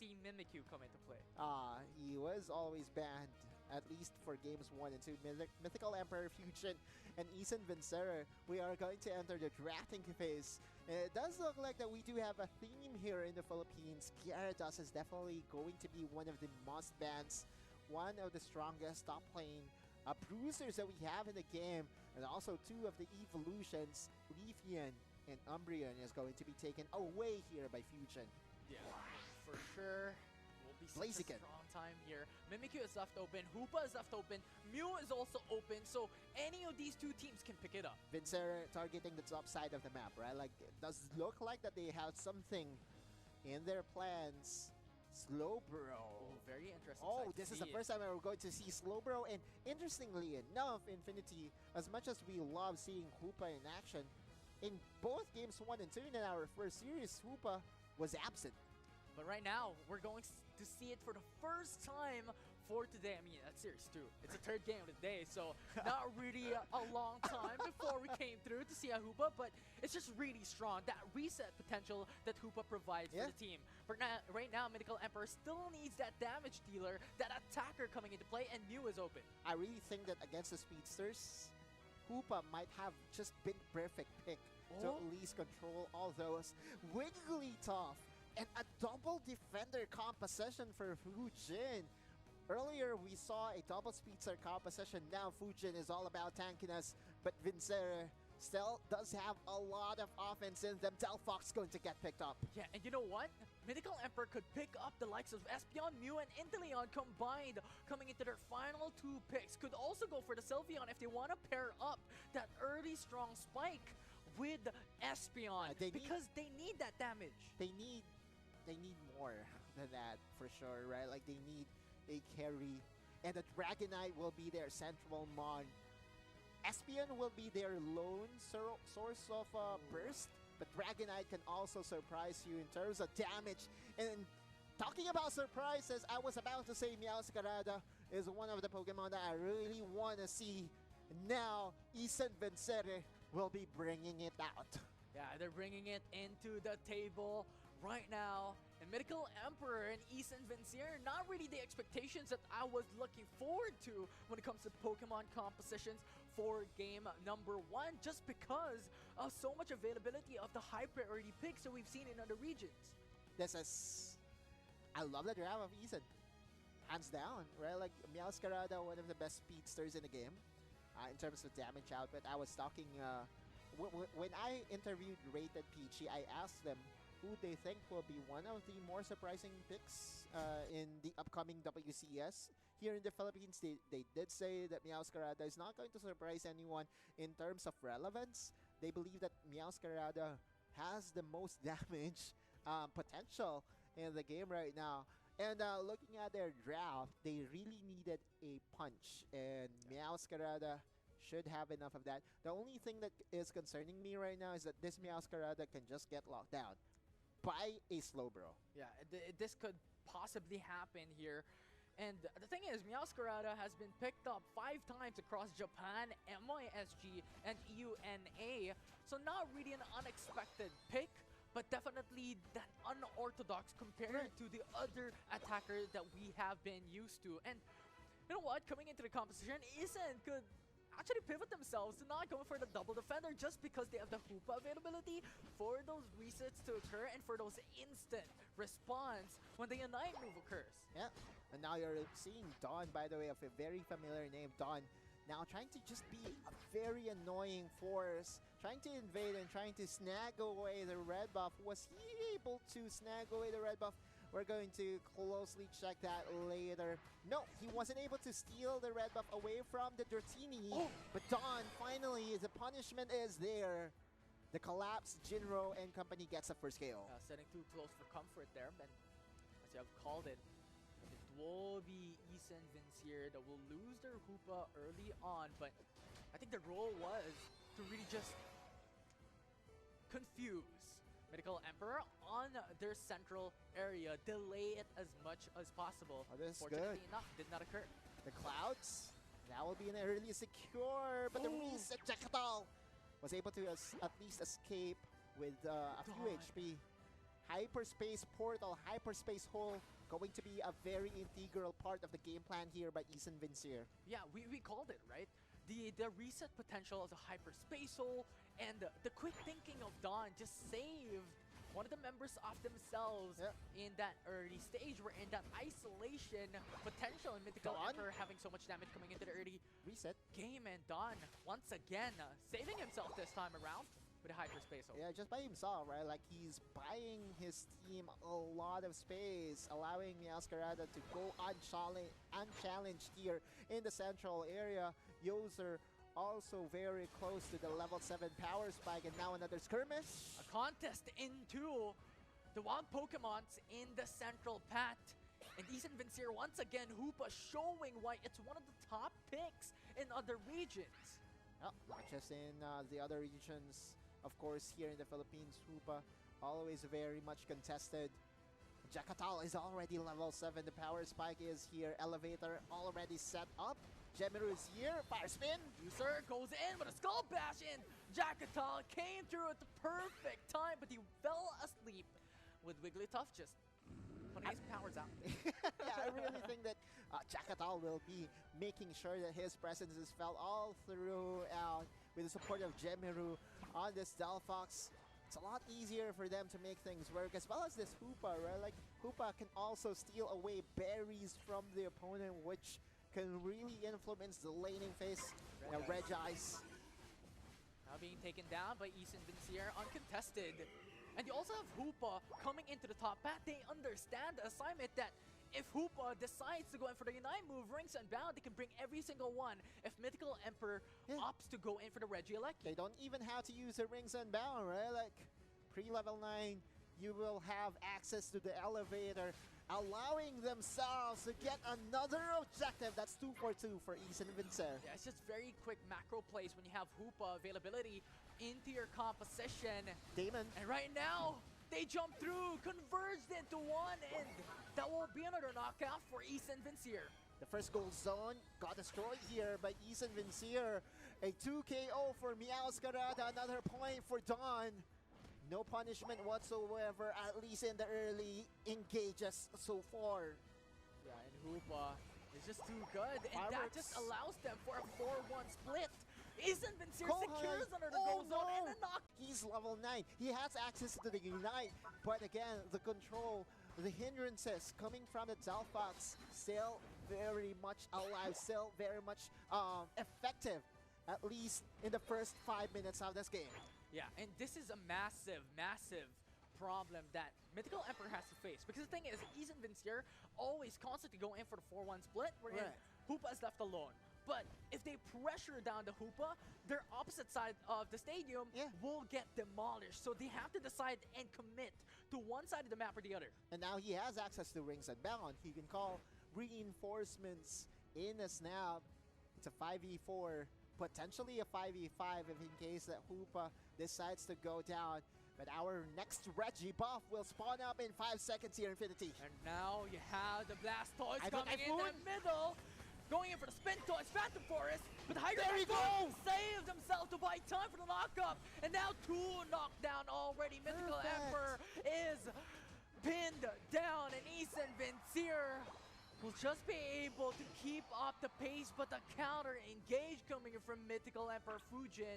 see Mimikyu come into play. He was always banned, at least for games 1 and 2. Mythical Emperor Fujin and Issen Vincere, we are going to enter the drafting phase. It does look like that we do have a theme here in the Philippines. Gyarados is definitely going to be one of the must bans, one of the strongest top lane bruisers that we have in the game, and also 2 of the evolutions, Leafeon and Umbreon, is going to be taken away here by Fujin. Yeah, for sure. Will be such Blaziken. a strong time here. Mimikyu is left open, Hoopa is left open, Mew is also open, so any of these 2 teams can pick it up. Vincere targeting the top side of the map, right? Like, it does look like that they have something in their plans. Slowbro. Oh, very interesting. Oh, this is the first time we're going to see Slowbro, and interestingly enough, Infinity, as much as we love seeing Hoopa in action, in both games 1 and 2 in our first series, Hoopa was absent. But right now, we're going to see it for the first time for today. I mean, that's series 2. It's the 3rd game of the day, so not really a long time before we came through to see a Hoopa, but it's just really strong. That reset potential that Hoopa provides for the team. But right now, Mythical Emperor still needs that damage dealer, that attacker coming into play, and Mew is open. I really think that against the Speedsters, Hoopa might have just been perfect pick to at least control all those. Wigglytuff and a double defender composition for Fujin. Earlier, we saw a double speedster composition. Now Fujin is all about tankiness, but Vincere still does have a lot of offense in them. Delphox going to get picked up. Yeah, and you know what? Mythical Emperor could pick up the likes of Espeon, Mew, and Inteleon combined coming into their final 2 picks. Could also go for the Sylveon if they want to pair up that early strong spike with Espeon, because they need that damage. They need more than that for sure, right? Like, they need a carry, and the Dragonite will be their central mon. Espeon will be their lone source of burst, but Dragonite can also surprise you in terms of damage. And talking about surprises, I was about to say Meowscarada is one of the Pokemon that I really want to see. Now, Issen Vincere will be bringing it out. Yeah, they're bringing it into the table right now. And Mythical Emperor and Issen Vincere, not really the expectations that I was looking forward to when it comes to Pokemon compositions for game number 1, just because of so much availability of the high priority picks that we've seen in other regions. I love the draft of Issen. Hands down, right? Like, Meowscarada, one of the best speedsters in the game in terms of damage output. I was talking, when I interviewed Rated Peachy, I asked them who they think will be one of the more surprising picks in the upcoming WCS here in the Philippines. They did say that Meowscarada is not going to surprise anyone in terms of relevance. They believe that Meowscarada has the most damage potential in the game right now. And looking at their draft, they really needed a punch, and Meowscarada should have enough of that. The only thing that is concerning me right now is that this Meowscarada can just get locked down by a Slowbro. Yeah, this could possibly happen here. And the thing is, Meowscarada has been picked up 5 times across Japan, MYSG, and EUNA. So not really an unexpected pick, but definitely that unorthodox compared to the other attackers that we have been used to. And you know what? Coming into the composition, Issen could actually pivot themselves to not going for the double defender just because they have the Hoopa availability for those resets to occur and for those instant response when the Unite move occurs. Yeah, and now you're seeing Dawn, by the way, of a very familiar name, Dawn, now trying to just be a very annoying force, trying to invade and trying to snag away the red buff. Was he able to snag away the red buff? We're going to closely check that later. No, he wasn't able to steal the red buff away from the Dratini. But Dawn, finally, the punishment is there. The collapse, Jinro and company gets a first KO. Setting too close for comfort there, but as you have called it, it will be Issen Vincere that will lose their Hoopa early on, but I think the role was to really just confuse Mythical Emperor on their central area, delay it as much as possible. This is Fortunately good. enough, did not occur. The Clouds, that will be an early secure, but the reset Jackal was able to at least escape with a few HP. hyperspace portal, hyperspace hole, going to be a very integral part of the game plan here by Issen Vincere. Yeah, we called it, right? The reset potential of the hyperspace hole and the quick thinking of Dawn just saved one of the members of themselves in that early stage. We're in that isolation potential, and Mythical Dawn? Emperor having so much damage coming into the early Reset. game, and Dawn once again saving himself this time around with a hyperspace hole. Yeah, just by himself, right? Like, he's buying his team a lot of space, allowing Meowscarada to go unchallenged here in the central area. Yoser also very close to the level 7 power spike, and now another skirmish. A contest into the wild Pokemons in the central path. And Issen Vincere once again, Hoopa showing why it's one of the top picks in other regions. Well, not just in the other regions. Of course, here in the Philippines, Hoopa always very much contested. Jackatal is already level 7. The power spike is here. Elevator already set up. Jemiru is here. Fire spin. User goes in with a skull bash in. Jackatal came through at the perfect time, but he fell asleep with Wigglytuff just putting his powers out. Yeah, I really think that Jackatal will be making sure that his presence is felt all throughout with the support of Jemiru on this Delphox. It's a lot easier for them to make things work, as well as this Hoopa, right? Like, Hoopa can also steal away berries from the opponent, which can really influence the laning phase. Regice. Now being taken down by Issen Vincere, uncontested. And you also have Hoopa coming into the top path. They understand the assignment that if Hoopa decides to go in for the Unite move, Rings Unbound, they can bring every single one. If Mythical Emperor opts to go in for the Regieleki. They don't even have to use the Rings Unbound, right? Like, pre-level 9, you will have access to the elevator, allowing themselves to get another objective. That's 2 for 2 for Issen Vincere. Yeah, it's just very quick macro plays when you have Hoopa availability into your composition. Damon. And right now, they jump through, converged into one, and that will be another knockout for Issen Vincere. The first goal zone got destroyed here by Issen Vincere. A 2 KO for Meowscarada, another point for Dawn. No punishment whatsoever, at least in the early engages so far. Yeah, and Hoopa is just too good, and that just allows them for a 4-1 split. Issen Vincere secures under the goal zone and a knock. He's level 9. He has access to the Unite, but again, the control, the hindrances coming from the Delphox still very much alive, still very much effective, at least in the first 5 minutes of this game. Yeah, and this is a massive, massive problem that Mythical Emperor has to face. Because the thing is, Issen Vincere always constantly go in for the 4-1 split, wherein Hoopa is left alone. But if they pressure down the Hoopa, their opposite side of the stadium will get demolished. So they have to decide and commit to one side of the map or the other. And now he has access to Rings Unbound. He can call reinforcements in a snap. It's a 5v4, potentially a 5v5 if in case that Hoopa decides to go down. But our next Reggie buff will spawn up in 5 seconds here, Infinity. And now you have the Blastoise coming in the middle. Going in for the Spin Toys, Phantom Forest, but There we go! saved himself to buy time for the lockup, and now 2 knockdown already. Mythical Emperor is pinned down, and Issen Vincere will just be able to keep up the pace, but the counter engage coming in from Mythical Emperor Fujin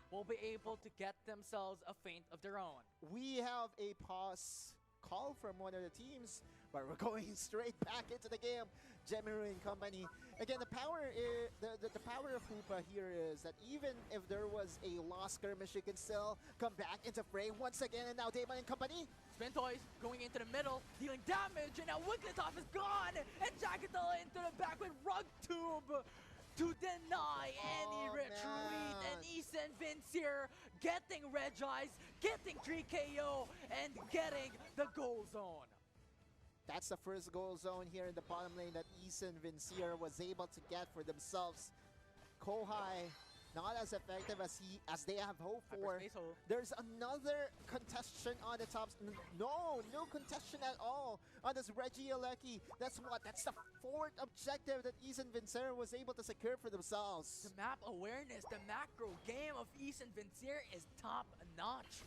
will be able to get themselves a feint of their own. We have a pause call from one of the teams, but we're going straight back into the game. Jemiru and company. Again, the power of Hoopa here is that even if there was a lost skirmish, you can still come back into fray once again. And now Damon and company. Spin Toys going into the middle, dealing damage, and now Wigglytuff is gone, and Jackatal into the back with Rug Tube to deny any retreat, and Issen Vincere getting Regice, getting 3 KO, and getting the goal zone. That's the first goal zone here in the bottom lane that Issen Vincere was able to get for themselves. Kohai, not as effective as they have hoped for. There's another contestation on the top. No contestation at all on this Regieleki. That's the 4th objective that Issen Vincere was able to secure for themselves. The map awareness, the macro game of Issen Vincere is top notch.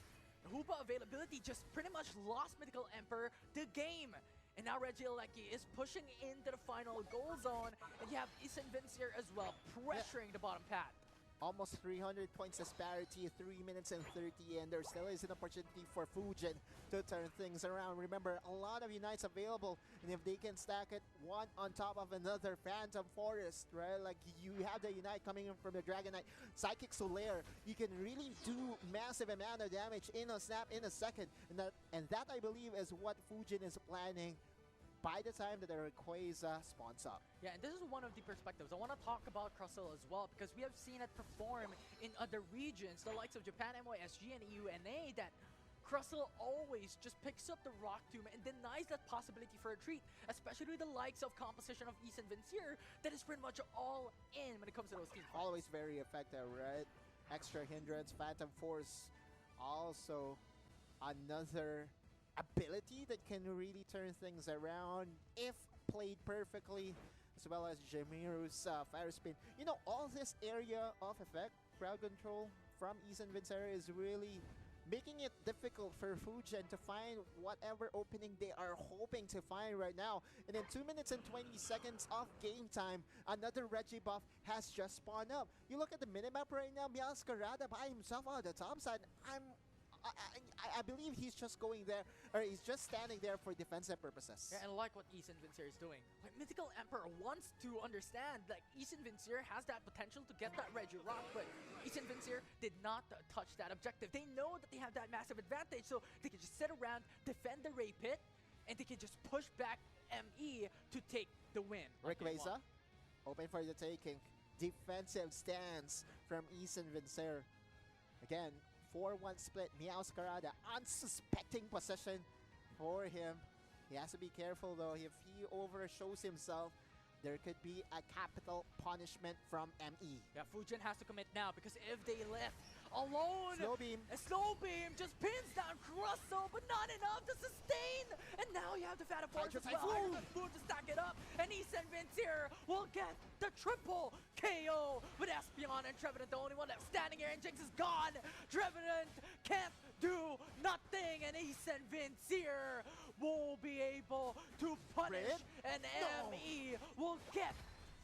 Hoopa availability just pretty much lost Mythical Emperor the game. And now Regieleki is pushing into the final goal zone, and you have Issen Vincere as well pressuring the bottom path. Almost 300 points disparity, 3 minutes and 30, and there still is an opportunity for Fujin to turn things around. Remember, a lot of Unites available, and if they can stack it one on top of another, Phantom Forest, right? Like, you have the Unite coming in from the Dragon Knight, Psychic Solaire, you can really do massive amount of damage in a snap, in a second, and that I believe is what Fujin is planning by the time that the Rayquaza spawns up. Yeah, and this is one of the perspectives. I want to talk about Crustle as well, because we have seen it perform in other regions, the likes of Japan, MYSG, and EUNA, that Crustle always just picks up the Rock Tomb and denies that possibility for a treat, especially the likes of composition of Issen Vincere that is pretty much all in when it comes to those teams. Always very effective, right? Extra hindrance, Phantom Force, also another ability that can really turn things around if played perfectly, as well as Jamiro's Fire Spin. You know, all this area of effect, crowd control from Issen Vincere is really making it difficult for Fujin to find whatever opening they are hoping to find right now. And in 2 minutes and 20 seconds of game time, another Reggie buff has just spawned up. You look at the minimap right now, Meowscarada by himself on the top side. I believe he's just going there, or he's just standing there for defensive purposes. Yeah, and like what Issen Vincere is doing. Like, Mythical Emperor wants to understand that Issen Vincere has that potential to get that Reggie Rock, but Issen Vincere did not touch that objective. They know that they have that massive advantage, so they can just sit around, defend the Ray Pit, and they can just push back ME to take the win. Rayquaza, open for the taking. Defensive stance from Issen Vincere. Again, 4-1 split, Meowscarada, unsuspecting possession for him. He has to be careful though. If he overshows himself, there could be a capital punishment from ME. Yeah, Fujin has to commit now, because if they left alone, Slow beam. a Slow Beam just pins down Crustle, but not enough to sustain. And now you have the Phantom Force as well. Typhoon. Typhoon to stack it up, and Issen Vincere will get the triple KO with Espeon and Trevenant, the only one left standing here, and Jinx is gone. Trevenant can't do nothing, and Issen Vincere will be able to punish, and ME will get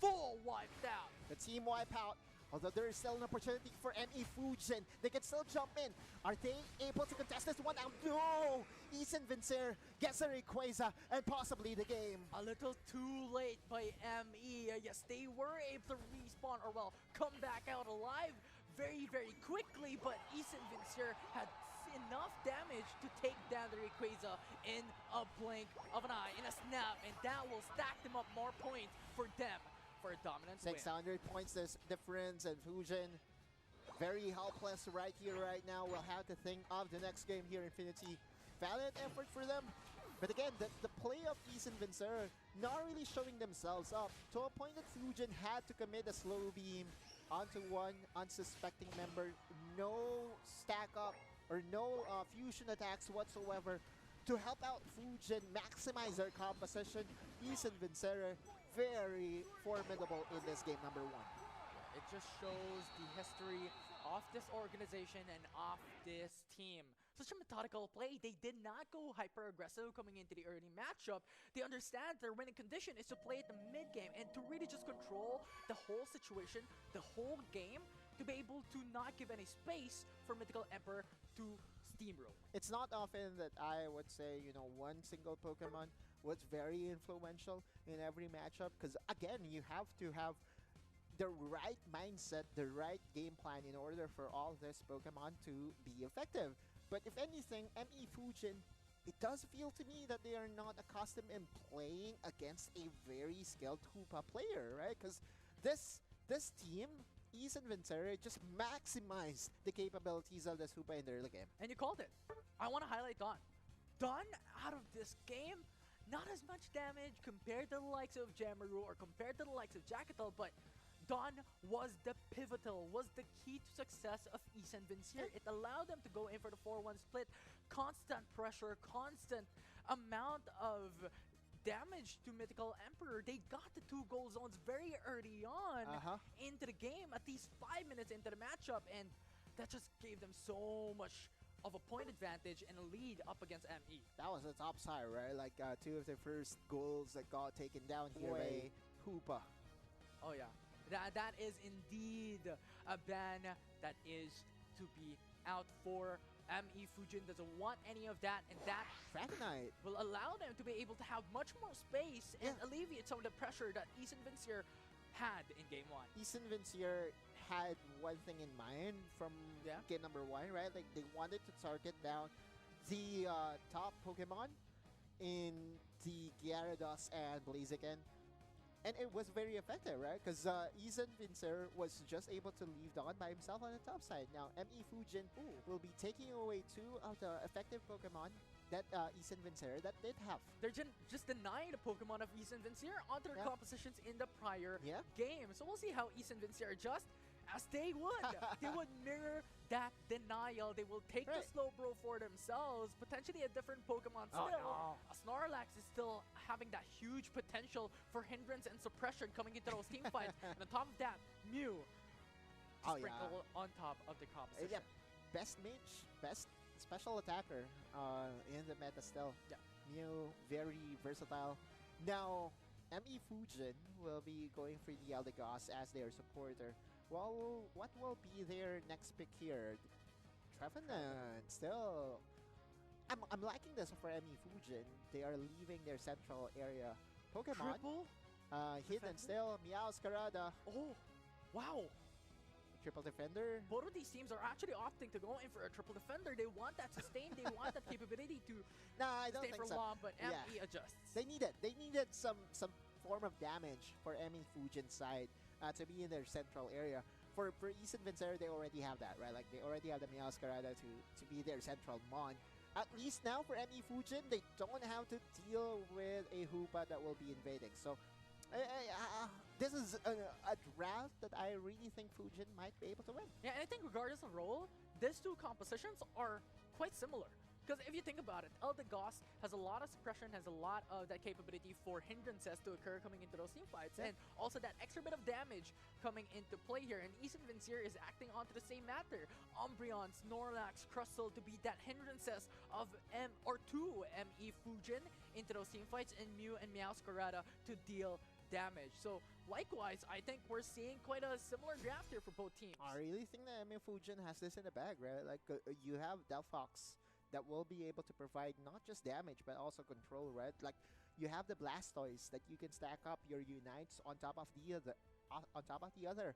full wiped out. The team wipeout. Although there is still an opportunity for ME Fujin. They can still jump in. Are they able to contest this one out? No! Issen Vincere gets a Rayquaza and possibly the game. A little too late by ME. Yes, they were able to respawn, or well, come back out alive very, very quickly, but Issen Vincere had enough damage to take down the Rayquaza in a blink of an eye, in a snap, and that will stack them up more points for them for a dominant 600 points this difference, and Fujin very helpless right here, right now. We'll have to think of the next game here, Infinity. Valiant effort for them. But again, the play of Issen Vincere not really showing themselves up to a point that Fujin had to commit a slow beam onto one unsuspecting member. No stack up or no fusion attacks whatsoever to help out Fujin maximize their composition. Issen Vincere very formidable in this game, number 1. It just shows the history of this organization and of this team. Such a methodical play. They did not go hyper-aggressive coming into the early matchup. They understand their winning condition is to play at the mid-game and to really just control the whole situation, the whole game, to be able to not give any space for Mythical Emperor to steamroll. It's not often that I would say, you know, one single Pokemon was very influential in every matchup, because again, you have to have the right mindset, the right game plan in order for all this Pokemon to be effective. But if anything, ME Fujin, it does feel to me that they are not accustomed in playing against a very skilled Hoopa player, right? Because this team, Issen Vincere, just maximized the capabilities of this Hoopa in the early game. And you called it. I want to highlight Dawn. Dawn, out of this game, not as much damage compared to the likes of Jamaru or compared to the likes of Jacketal, but Dawn was the pivotal, was the key to success of Issen Vincere. It allowed them to go in for the 4-1 split. Constant pressure, constant amount of damage to Mythical Emperor. They got the 2 goal zones very early on into the game, at least 5 minutes into the matchup, and that just gave them so much of a point advantage and a lead up against ME. That was the top side, right? Like two of the first goals that got taken down here by Way. Hoopa. Oh yeah, that is indeed a ban that is to be out for ME. Fujin doesn't want any of that, and that Dragonite. will allow them to be able to have much more space and Yeah. alleviate some of the pressure that Issen Vincere had in game 1. Issen Vincere had one thing in mind from Yeah. game number 1, right? Like they wanted to target down the top Pokemon in the Gyarados and Blaziken. And it was very effective, right? Because Issen Vincere was just able to leave Dawn by himself on the top side. Now, ME Fujin will be taking away 2 of the effective Pokemon that Issen Vincere that did have. They're just denying the Pokemon of Issen Vincere onto their Yeah. compositions in the prior Yeah. game. So we'll see how Issen Vincere adjust as they would. They would mirror that denial. They will take the Right. Slowbro for themselves. Potentially a different Pokemon still. no. A Snorlax is still having that huge potential for hindrance and suppression coming into those team fights. And on top of that, Mew to Oh, yeah. sprinkle on top of the composition. Yeah, best mage, best special attacker in the meta still. Yeah. Mew, very versatile. Now, ME Fujin will be going for the Eldegoss as their supporter. Well, what will be their next pick here? Trevenant, still. I'm liking this for ME Fujin. They are leaving their central area Pokemon. Triple? Hidden Defender? still, Meowscarada, Oh, wow. Triple Defender. Both of these teams are actually opting to go in for a triple defender. They want that sustain. They want that capability to Nah, I don't stay think for so. long, but Yeah. ME adjusts. They needed some form of damage for ME Fujin's side to be in their central area. For Issen Vincere, they already have that, right? Like they already have the Meowscarada to be their central mon. At least now for ME Fujin, they don't have to deal with a Hoopa that will be invading. So this is a draft that I really think Fujin might be able to win. Yeah, and I think regardless of role, these two compositions are quite similar. Because if you think about it, Eldegoss has a lot of suppression, has a lot of that capability for hindrances to occur coming into those team fights, Yeah. and also that extra bit of damage coming into play here. And Issen Vincere is acting onto the same matter. Umbreon, Snorlax, Crustle to be that hindrances of to ME Fujin into those team fights, and Mew and Meowscarada to deal damage. So likewise, I think we're seeing quite a similar draft here for both teams. I really think that ME Fujin has this in the bag, right? Like you have Delphox that will be able to provide not just damage but also control, right? Like you have the Blastoise that you can stack up your Unites on top of the other,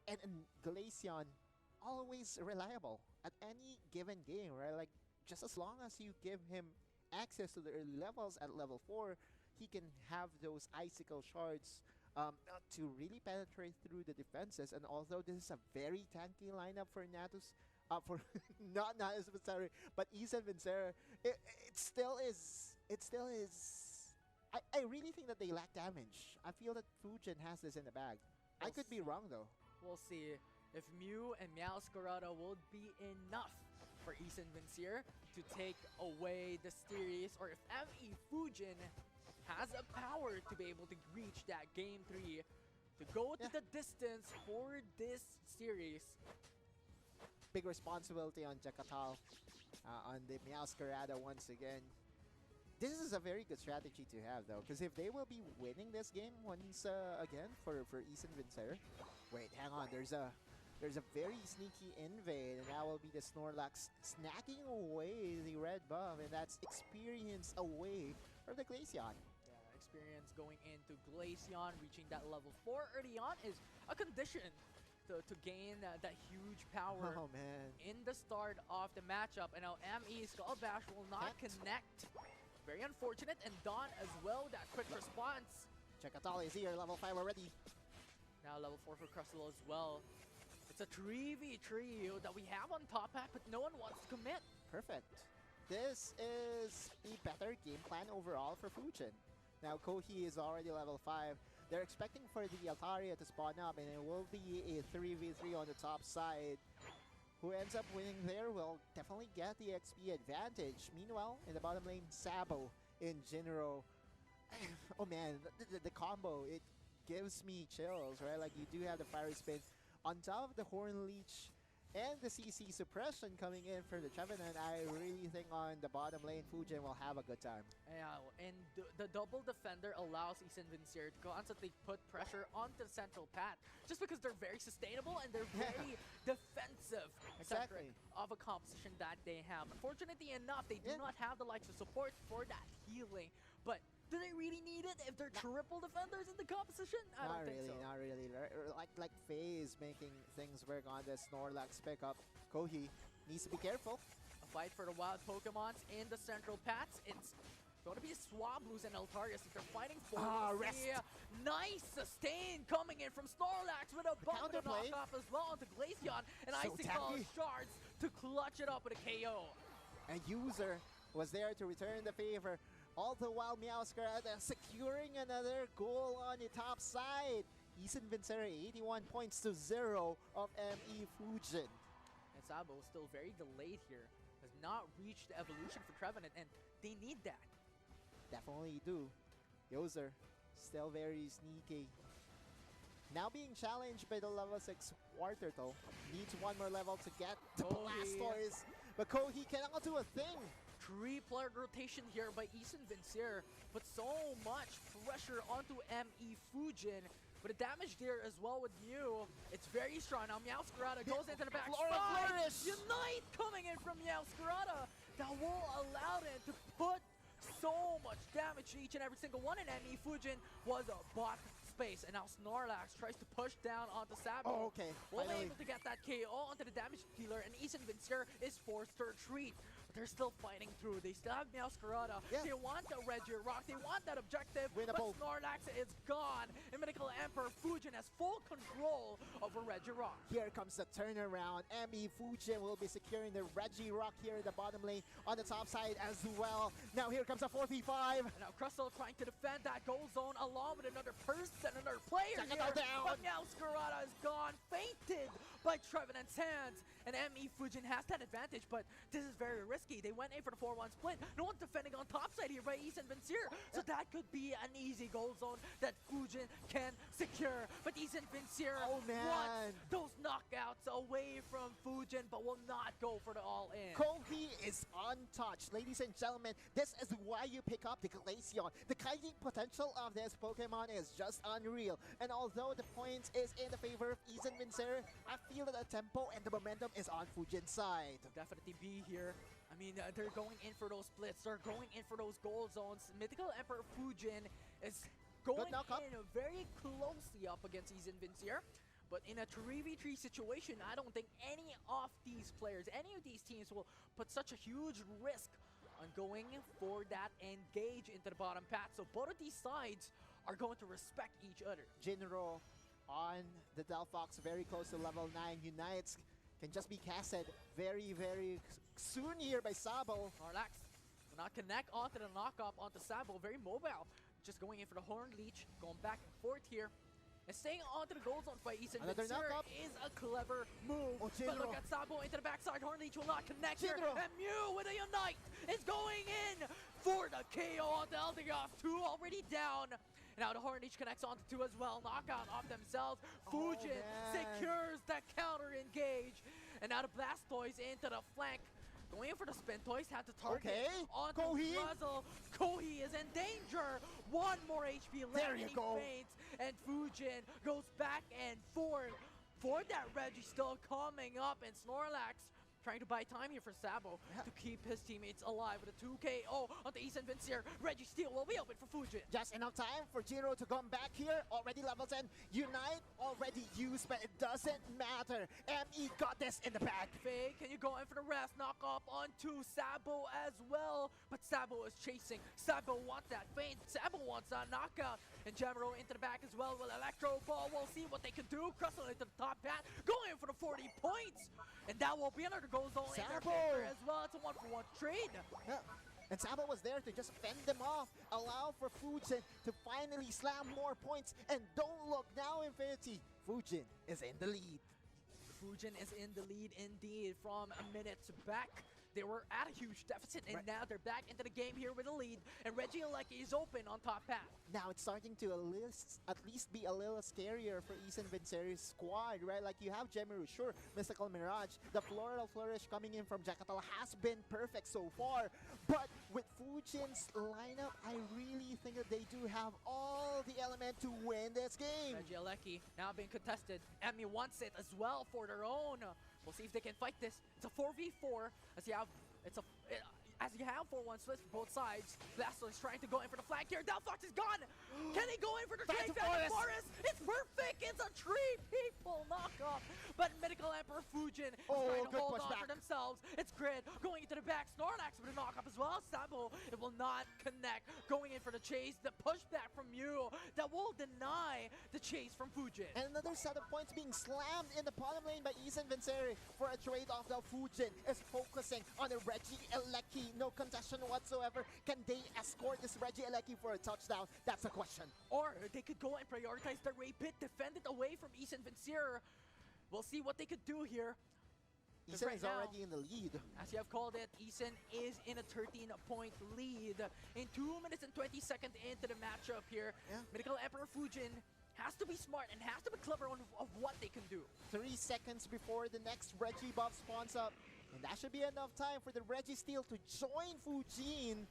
and Glaceon always reliable at any given game, right? Like just as long as you give him access to the early levels at level 4, he can have those icicle shards to really penetrate through the defenses. And although this is a very tanky lineup for Natus, for not Natus, but sorry, but Issen Vincere, it still is. It still is. I really think that they lack damage. I feel that Fujin has this in the bag. I could be wrong though. We'll see if Mew and Meowscarada will be enough for Issen Vincere to take away the series, or if ME Fujin has a power to be able to reach that game 3 to go to Yeah. the distance for this series. Big responsibility on Jakatal, on the Meowscarada once again. This is a very good strategy to have though, because if they will be winning this game once again for Issen Vincere. Wait, hang on. There's a very sneaky invade, and that will be the Snorlax snacking away the red buff, and that's experience away from the Glaceon. Yeah, experience going into Glaceon, reaching that level 4 early on is a condition to gain that huge power Oh man. in the start of the matchup. And now ME Skull Bash will not connect. Very unfortunate, and Dawn as well, that quick response. Jakatal is here, level 5 already. Now level 4 for Crustle as well. It's a 3v3 that we have on top pack, but no one wants to commit. Perfect. This is a better game plan overall for Fujin. Now Kohi is already level 5. They're expecting for the Altaria to spawn up, and it will be a 3v3 on the top side. Who ends up winning there will definitely get the XP advantage. Meanwhile, in the bottom lane, Sabo in Jinro. Oh man, the combo, it gives me chills, right? Like you do have the Fiery Spin on top of the Horn Leech And the CC suppression coming in for the Trevenant. I really think on the bottom lane, Fujin will have a good time. Yeah, and the double defender allows Issen Vincere to constantly put pressure onto the central path just because they're very sustainable and they're very defensive Exactly. of a composition that they have. Unfortunately enough, they do not have the likes of support for that healing, but do they really need it if they're triple defenders in the composition? I don't think so. Not really. Like Faye is making things work on the Snorlax pickup. Kohi needs to be careful. A fight for the wild Pokemons in the central paths. It's going to be Swablu's and Altarius that they're fighting for. Rest. Nice sustain coming in from Snorlax with a bump and a knockoff as well onto Glaceon. And So Icicle tacky. Shards to clutch it up with a KO. And User was there to return the favor. All the while, Meowscarada securing another goal on the top side. Issen Vincere 81 points to 0 of ME Fujin. And Sabo is still very delayed here. Has not reached the evolution for Trevenant, and they need that. Definitely do. User still very sneaky. Now being challenged by the level 6 War Turtle. Needs one more level to get the Blastoise. But Kohi cannot do a thing. 3-player rotation here by Issen Vincere, but so much pressure onto ME Fujin. But the damage there as well with Mew, it's very strong. Now Meowscarada goes into the back side. Unite coming in from Meowscarada. That will allow them to put so much damage to each and every single one, and ME Fujin was a bot space, and now Snorlax tries to push down onto Sabo. Okay. Well able to get that KO onto the damage dealer, and Issen Vincere is forced to retreat. But they're still fighting through. They still have Meowscarada. They want the Regirock. They want that objective. Winnable. But Snorlax is gone. And Mythical Emperor Fujin has full control over Regirock. Here comes the turnaround. ME Fujin will be securing the Regirock here in the bottom lane on the top side as well. Now here comes a 4v5. And now Crystal trying to defend that goal zone along with another person, another player here. Down. But Meowscarada is gone, fainted by Trevenant's hands. And ME Fujin has that advantage, but this is very risky. They went in for the 4-1 split. No one's defending on top side here by Issen Vincere. So that could be an easy goal zone that Fujin can secure. But Issen Vincere wants those knockouts away from Fujin, but will not go for the all-in. Kohi is untouched. Ladies and gentlemen, this is why you pick up the Glaceon. The kiting potential of this Pokemon is just unreal. And although the points is in the favor of Issen Vincere, I feel that the tempo and the momentum is on Fujin's side. Definitely be here. I mean, they're going in for those splits. They're going in for those goal zones. Mythical Emperor Fujin is going in very closely up against Issen Vincere. But in a 3v3 situation, I don't think any of these players, any of these teams will put such a huge risk on going for that engage into the bottom path. So both of these sides are going to respect each other. Jinro on the Delphox, very close to level 9. Unites can just be casted very, very soon here by Sabo. Snorlax will not connect onto the knockoff onto Sabo. Very mobile. Just going in for the Horn Leech. Going back and forth here. And staying onto the goal zone by Issen Vincere is a clever move. But look at Sabo into the backside. Horn Leech will not connect here. And Mew with a Unite is going in for the KO onto Eldegoss. 2 already down. Now the Horn Leech connects onto 2 as well. Knockout off themselves. Fujin secures the counter engage. And now the Blastoise into the flank. Going in for the Spintoise, had to target onto Muzzle. Kohi is in danger. 1 more HP left. There you go. Faints, and Fujin goes back and forth for that Reggie still coming up, and Snorlax trying to buy time here for Sabo to keep his teammates alive with a 2KO onto Issen Vincere. Reggie Steele will be open for Fujin. Just enough time for Jiro to come back here. Already level 10. Unite already used, but it doesn't matter. ME got this in the bag. Faye, can you go in for the rest? Knock off onto Sabo as well. But Sabo is chasing. Sabo wants that feint. Sabo wants that knockout. And Jamiro into the back as well with Electro Ball. We'll see what they can do. Crystal into the top hat. Going in for the 40 points. And that will be another goal zone in their favor as well. It's a 1-for-1 trade. Yeah. And Sabo was there to just fend them off, allow for Fujin to finally slam more points. And don't look now, Infinity. Fujin is in the lead. Fujin is in the lead indeed from a minute back. They were at a huge deficit, and Right. now they're back into the game here with a lead, and Reggie Alecki is open on top path. Now it's starting to at least be a little scarier for Issen Vincere's squad, right? Like you have Jemiru, sure, Mystical Mirage, the Floral Flourish coming in from Jackal has been perfect so far, but with Fujin's lineup, I really think that they do have all the element to win this game. Reggie Alecki now being contested. Emmy wants it as well for their own. We'll see if they can fight this. It's a 4v4 as you have as you have 4-1 splits for both sides. Blasto is trying to go in for the flank here. Delphox is gone. Can he go in for the trade? Forest. It's perfect. It's a tree people knockoff. But Medical Emperor Fujin is trying to hold on for themselves. It's Grid going into the back. Snorlax with a knockup as well. Sabo, it will not connect. Going in for the chase. The pushback from you that will deny the chase from Fujin. And another set of points being slammed in the bottom lane by Issen Vincere for a trade-off. Now Fujin is focusing on the Reggie Alecki. No contestation whatsoever. Can they escort this Reggie Alecki for a touchdown? That's the question. Or they could go and prioritize the Ray Pit, defend it away from Issen Vincere. We'll see what they could do here. Issen is already in the lead. As you have called it, Issen is in a 13-point lead. In 2 minutes and 20 seconds into the matchup here, Medical Emperor Fujin has to be smart and has to be clever on of what they can do. 3 seconds before the next Reggie buff spawns up. And that should be enough time for the Reggie Steel to join Fujin.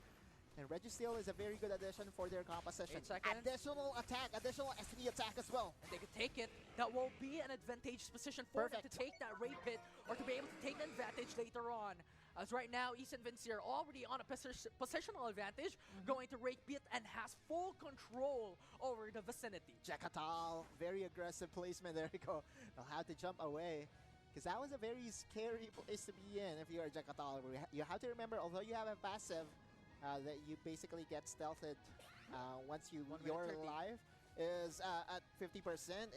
And Reggie Steel is a very good addition for their composition. 8 seconds. Additional attack, additional SD attack as well. If they could take it, that will be an advantageous position for them to take that Ray Pit or to be able to take the advantage later on. As right now, Issen Vincere already on a positional advantage, going to Ray Pit and has full control over the vicinity. Jackatal, very aggressive placement. There we go. They'll have to jump away. Because that was a very scary place to be in if you are Jackatal. You have to remember, although you have a passive, that you basically get stealthed once your life is at 50%.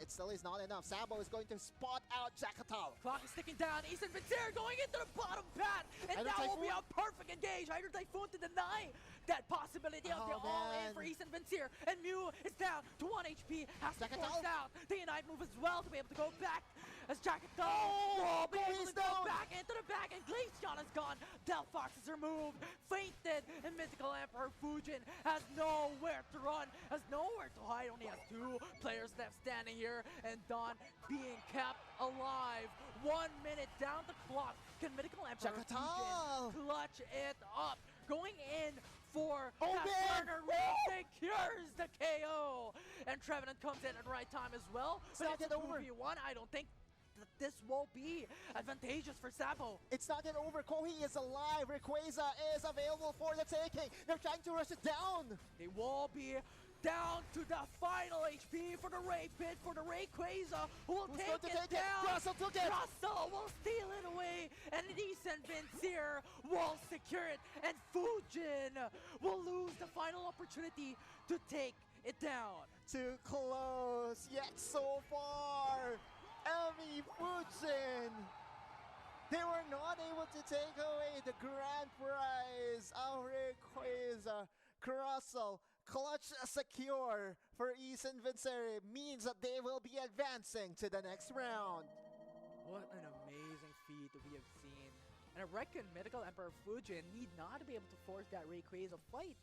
It still is not enough. Sabo is going to spot out Jackatal. Clock is ticking down. Issen Vincere going into the bottom path. And that will be a perfect engage. Hydro Typhoon to deny that possibility of the all-in for Issen Vincere. And Mew is down to 1 HP. Has to force out the Unite move as well to be able to go back. As Jackatal will be able to go back into the back. And Glaceon is gone. Delphox is removed. Fainted. And Mythical Emperor Fujin has nowhere to run. Has nowhere to hide. Only has 2 players left standing here. And Dawn being kept alive. 1 minute down the clock. Can Mythical Emperor Fujin clutch it up? Going in for that corner secures the KO. And Trevenant comes in at the right time as well. But it's a 2v1. I don't think that this will be advantageous for Sabo. It's not yet over. Kohi is alive. Rayquaza is available for the taking. They're trying to rush it down. They will be down to the final HP for the Ray Pit, for the Rayquaza, who will take it down. Russell took it. Russell will steal it away, and Issen Vincere will secure it, and Fujin will lose the final opportunity to take it down. Too close, yet so far. Emmy Fujin. They were not able to take away the grand prize of Rayquaza. Russell, clutch secure for Issen Vincere means that they will be advancing to the next round. What an amazing feat that we have seen. And I reckon Medical Emperor Fujin need not be able to force that Rayquaza fight,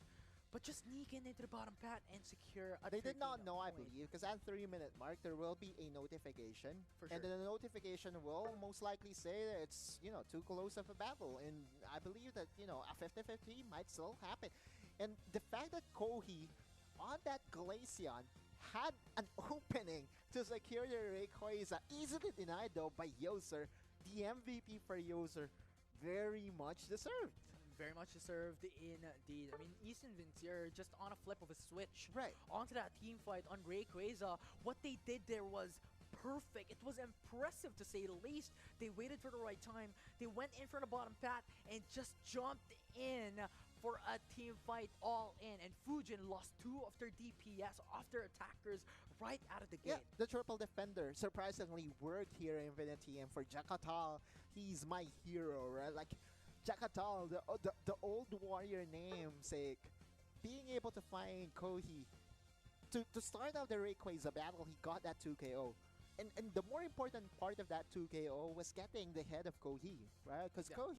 but just sneak in into the bottom path and secure a They did not know, I point. believe, because at 3-minute mark, there will be a notification. For And sure. the notification will most likely say that it's, too close of a battle. And I believe that, a 50-50 might still happen. And the fact that Kohi, on that Glaceon, had an opening to secure the Rayquaza, easily denied though by Yoser, the MVP for Yoser, very much deserved. Very much deserved indeed. I mean, Issen Vincere just on a flip of a switch onto that team fight on Rayquaza. What they did there was perfect. It was impressive to say the least. They waited for the right time. They went in for the bottom path and just jumped in for a team fight all in. And Fujin lost 2 of their DPS, of their attackers right out of the gate. Yeah, the triple defender surprisingly worked here in Infinity. And for Jackatal, he's my hero, right? Like, Jackatal, the old warrior namesake, being able to find Kohi to start out the Rayquaza battle, he got that 2 KO. And the more important part of that 2 KO was getting the head of Kohi, right? Because Kohi